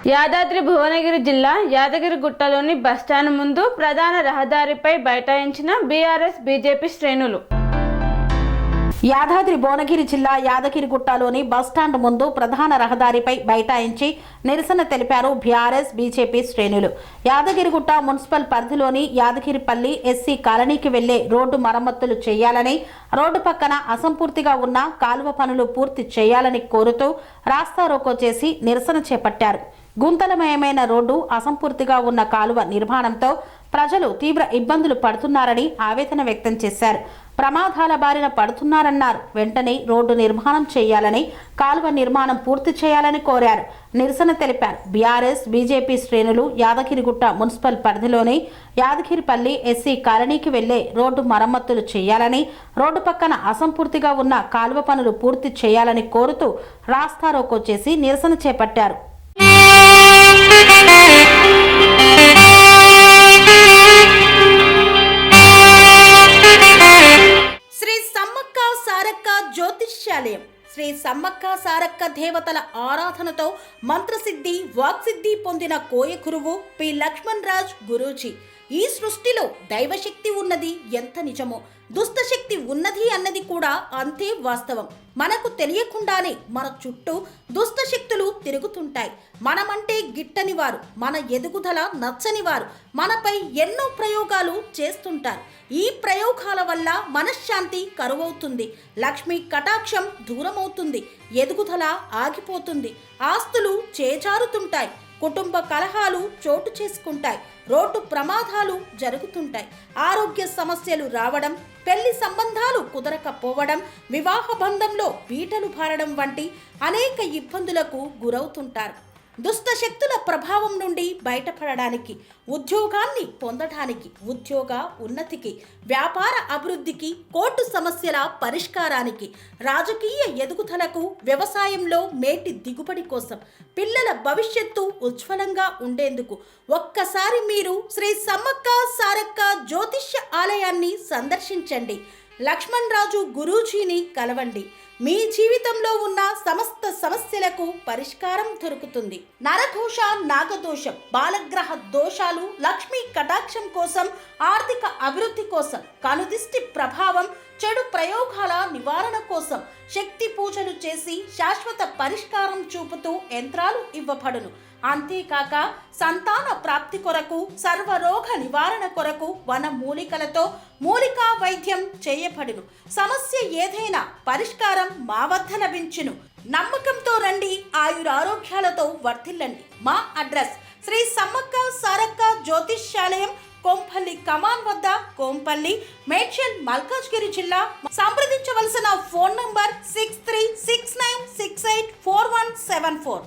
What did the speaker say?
యాదాద్రి భువనగిరి జిల్లా యాదగిరిగుట్టలోని బస్టాండ్ ముందు ప్రధాన రహదారిపై బైఠాయించిన బీఆర్ఎస్ బీజేపీ శ్రేణులు. యాదాద్రి భువనగిరి జిల్లా యాదగిరిగుట్టలోని బస్టాండ్ ముందు ప్రధాన రహదారిపై బైఠాయించి నిరసన తెలిపారు బీఆర్ఎస్ బీజేపీ శ్రేణులు. యాదగిరిగుట్ట మున్సిపల్ పరిధిలోని యాదగిరిపల్లి ఎస్సీ కాలనీకి వెళ్లే రోడ్డు మరమ్మతులు చేయాలని, రోడ్డు పక్కన అసంపూర్తిగా ఉన్న కాలువ పనులు పూర్తి చేయాలని కోరుతూ రాస్తారోకో చేసి నిరసన చేపట్టారు. గుంతలమయమైన రోడ్డు, అసంపూర్తిగా ఉన్న కాలువ నిర్మాణంతో ప్రజలు తీవ్ర ఇబ్బందులు పడుతున్నారని ఆవేదన వ్యక్తం చేశారు. ప్రమాదాల బారిన పడుతున్నారన్నారు. వెంటనే రోడ్డు నిర్మాణం చేయాలని, కాలువ నిర్మాణం పూర్తి చేయాలని కోరారు. నిరసన తెలిపారు. బీఆర్ఎస్ బీజేపీ శ్రేణులు యాదగిరిగుట్ట మున్సిపల్ పరిధిలోని యాదగిరిపల్లి ఎస్సీ కాలనీకి వెళ్లే రోడ్డు మరమ్మతులు చేయాలని, రోడ్డు పక్కన అసంపూర్తిగా ఉన్న కాలువ పనులు పూర్తి చేయాలని కోరుతూ రాస్తారోకో చేసి నిరసన చేపట్టారు. జ్యోతిష్యాలయం శ్రీ సమ్మక్క సారక్క దేవతల ఆరాధనతో మంత్రసిద్ధి, వాక్సిద్ధి పొందిన కోయ గురువు పి లక్ష్మణ్ రాజ్ గురూజీ. ఈ సృష్టిలో దైవశక్తి ఉన్నది ఎంత నిజమో, దుష్టశక్తి ఉన్నది అన్నది కూడా అంతే వాస్తవం. మనకు తెలియకుండానే మన చుట్టూ దుష్టశక్తులు తిరుగుతుంటాయి. మనమంటే గిట్టని వారు, మన ఎదుగుదల నచ్చని వారు మనపై ఎన్నో ప్రయోగాలు చేస్తుంటారు. ఈ ప్రయోగాల వల్ల మనశ్శాంతి కరువవుతుంది, లక్ష్మీ కటాక్షం దూరమవుతుంది, ఎదుగుదల ఆగిపోతుంది, ఆస్తులు చేజారుతుంటాయి, కుటుంబ కలహాలు చోటు చేసుకుంటాయి, రోడ్డు ప్రమాదాలు జరుగుతుంటాయి, ఆరోగ్య సమస్యలు రావడం, పెళ్లి సంబంధాలు కుదరకపోవడం, వివాహ బంధంలో బీటలు భారడం వంటి అనేక ఇబ్బందులకు గురవుతుంటారు. దుష్టశక్తుల ప్రభావం నుండి బయటపడడానికి, ఉద్యోగాన్ని పొందడానికి, ఉద్యోగ ఉన్నతికి, వ్యాపార అభివృద్ధికి, కోర్టు సమస్యల పరిష్కారానికి, రాజకీయ ఎదుగుదలకు, వ్యవసాయంలో మేటి దిగుబడి కోసం, పిల్లల భవిష్యత్తు ఉజ్వలంగా ఉండేందుకు ఒక్కసారి మీరు శ్రీ సమ్మక్క సారక్క జ్యోతిష్య ఆలయాన్ని సందర్శించండి. లక్ష్మణ్ రాజు గురూజీని కలవండి. మీ జీవితంలో ఉన్న సమస్త సమస్యలకు పరిష్కారం దొరుకుతుంది. నరఘోష, నాగదోషం, బాలగ్రహ దోషాలు, లక్ష్మీ కటాక్షం కోసం, ఆర్థిక అభివృద్ధి కోసం, కనుదిష్టి ప్రభావం, చెడు ప్రయోగాల నివారణ కోసం శక్తి పూజలు చేసి శాశ్వత పరిష్కారం చూపుతూ యంత్రాలు ఇవ్వబడును. అంతేకాక సంతాన ప్రాప్తి కొరకు, సర్వరోగ నివారణ కొరకు వన మూలికలతో మూలికా వైద్యం చేయబడును. సమస్య ఏదైనా పరిష్కారం మా వద్ద లభించును. నమ్మకంతో రండి, ఆయురారోగ్యాలతో వర్ధిల్లండి. మా అడ్రస్ శ్రీ సమ్మక్క సారక్క జ్యోతిష్యాలయం, కోంపల్లి కమాన్ వద్ద, కోంపల్లి, మేడ్చల్, మల్కాజ్గిరి జిల్లా. సంప్రదించవలసిన ఫోన్ నంబర్ 6369684174.